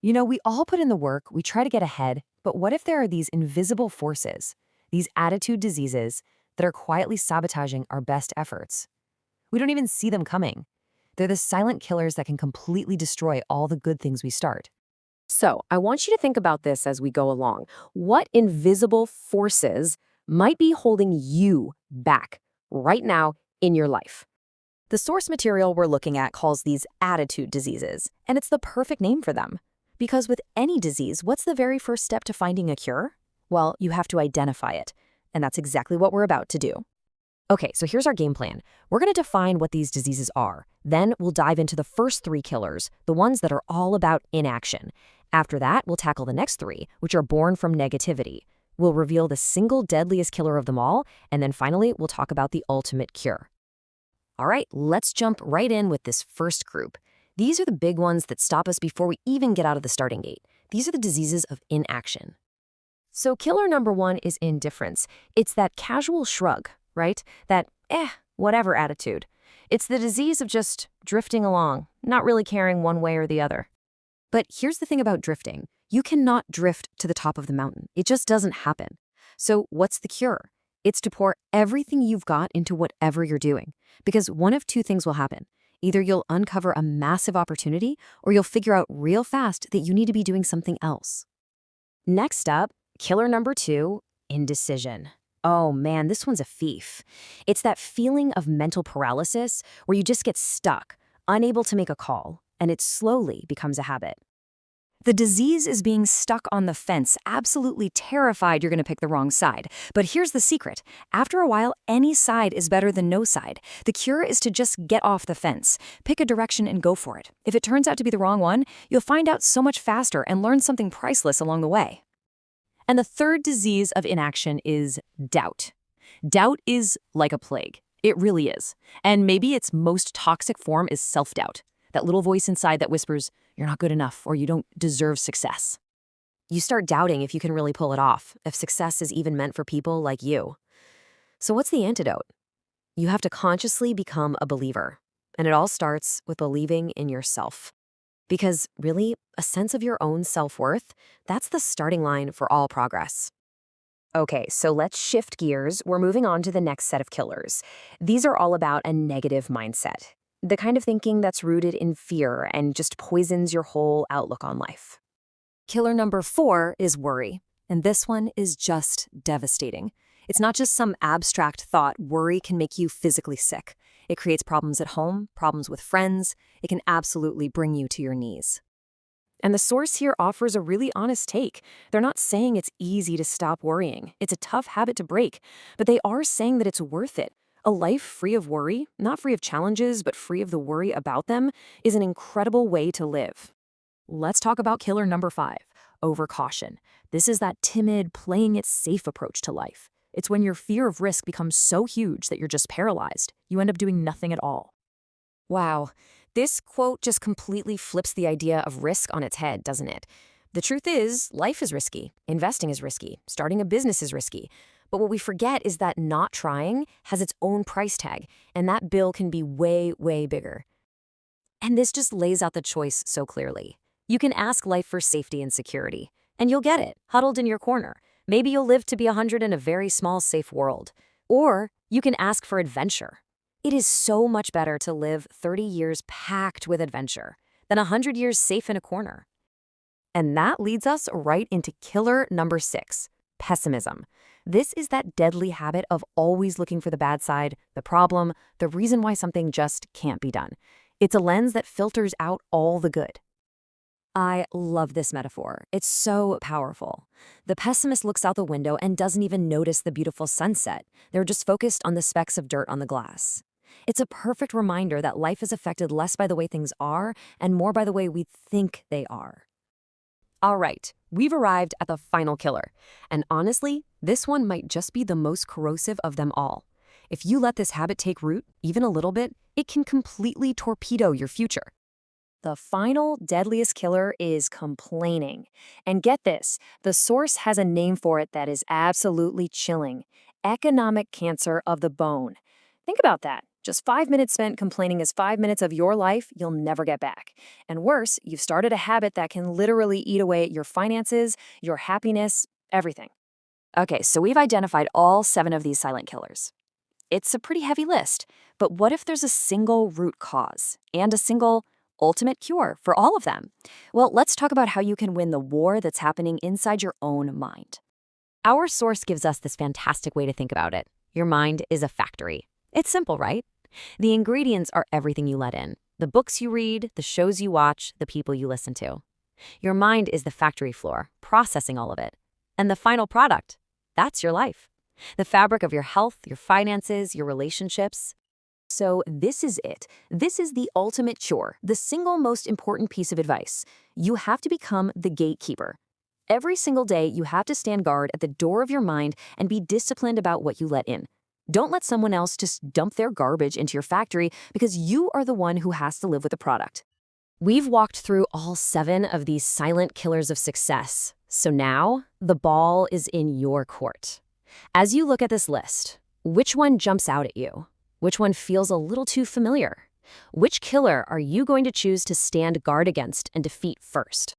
We all put in the work, we try to get ahead, but what if there are these invisible forces, these attitude diseases that are quietly sabotaging our best efforts? We don't even see them coming. They're the silent killers that can completely destroy all the good things we start. So, I want you to think about this as we go along. What invisible forces might be holding you back right now in your life? The source material we're looking at calls these attitude diseases, and it's the perfect name for them. Because with any disease, what's the very first step to finding a cure? Well, you have to identify it, and that's exactly what we're about to do. Okay, so here's our game plan. We're going to define what these diseases are. Then we'll dive into the first three killers, the ones that are all about inaction. After that, we'll tackle the next three, which are born from negativity. We'll reveal the single deadliest killer of them all, and then finally, we'll talk about the ultimate cure. All right, let's jump right in with this first group. These are the big ones that stop us before we even get out of the starting gate. These are the diseases of inaction. So killer number one is indifference. It's that casual shrug, right? That, whatever attitude. It's the disease of just drifting along, not really caring one way or the other. But here's the thing about drifting. You cannot drift to the top of the mountain. It just doesn't happen. So what's the cure? It's to pour everything you've got into whatever you're doing. Because one of two things will happen. Either you'll uncover a massive opportunity, or you'll figure out real fast that you need to be doing something else. Next up, killer number two, indecision. Oh man, this one's a thief. It's that feeling of mental paralysis where you just get stuck, unable to make a call, and it slowly becomes a habit. The disease is being stuck on the fence, absolutely terrified you're going to pick the wrong side. But here's the secret. After a while, any side is better than no side. The cure is to just get off the fence. Pick a direction and go for it. If it turns out to be the wrong one, you'll find out so much faster and learn something priceless along the way. And the third disease of inaction is doubt. Doubt is like a plague. It really is. And maybe its most toxic form is self-doubt. That little voice inside that whispers, you're not good enough or you don't deserve success. You start doubting if you can really pull it off, if success is even meant for people like you. So what's the antidote? You have to consciously become a believer. And it all starts with believing in yourself. Because really, a sense of your own self-worth, that's the starting line for all progress. Okay, so let's shift gears. We're moving on to the next set of killers. These are all about a negative mindset. The kind of thinking that's rooted in fear and just poisons your whole outlook on life. Killer number 4 is worry, and this one is just devastating. It's not just some abstract thought. Worry can make you physically sick. It creates problems at home, problems with friends. It can absolutely bring you to your knees. And the source here offers a really honest take. They're not saying it's easy to stop worrying. It's a tough habit to break, but they are saying that it's worth it. A life free of worry, not free of challenges, but free of the worry about them, is an incredible way to live. Let's talk about killer number 5, overcaution. This is that timid, playing it safe approach to life. It's when your fear of risk becomes so huge that you're just paralyzed. You end up doing nothing at all. Wow, this quote just completely flips the idea of risk on its head, doesn't it? The truth is, life is risky, investing is risky, starting a business is risky. But what we forget is that not trying has its own price tag, and that bill can be way, way bigger. And this just lays out the choice so clearly. You can ask life for safety and security, and you'll get it, huddled in your corner. Maybe you'll live to be 100 in a very small, safe world. Or you can ask for adventure. It is so much better to live 30 years packed with adventure than 100 years safe in a corner. And that leads us right into killer number 6, pessimism. This is that deadly habit of always looking for the bad side, the problem, the reason why something just can't be done. It's a lens that filters out all the good. I love this metaphor. It's so powerful. The pessimist looks out the window and doesn't even notice the beautiful sunset. They're just focused on the specks of dirt on the glass. It's a perfect reminder that life is affected less by the way things are and more by the way we think they are. All right, we've arrived at the final killer. And honestly, this one might just be the most corrosive of them all. If you let this habit take root, even a little bit, it can completely torpedo your future. The final deadliest killer is complaining. And get this, the source has a name for it that is absolutely chilling. Economic cancer of the bone. Think about that. Just 5 minutes spent complaining is 5 minutes of your life you'll never get back. And worse, you've started a habit that can literally eat away at your finances, your happiness, everything. Okay, so we've identified all 7 of these silent killers. It's a pretty heavy list, but what if there's a single root cause and a single ultimate cure for all of them? Well, let's talk about how you can win the war that's happening inside your own mind. Our source gives us this fantastic way to think about it. Your mind is a factory. It's simple, right? The ingredients are everything you let in. The books you read, the shows you watch, the people you listen to. Your mind is the factory floor, processing all of it. And the final product, that's your life. The fabric of your health, your finances, your relationships. So this is it. This is the ultimate cure, the single most important piece of advice. You have to become the gatekeeper. Every single day, you have to stand guard at the door of your mind and be disciplined about what you let in. Don't let someone else just dump their garbage into your factory because you are the one who has to live with the product. We've walked through all 7 of these silent killers of success. So now, the ball is in your court. As you look at this list, which one jumps out at you? Which one feels a little too familiar? Which killer are you going to choose to stand guard against and defeat first?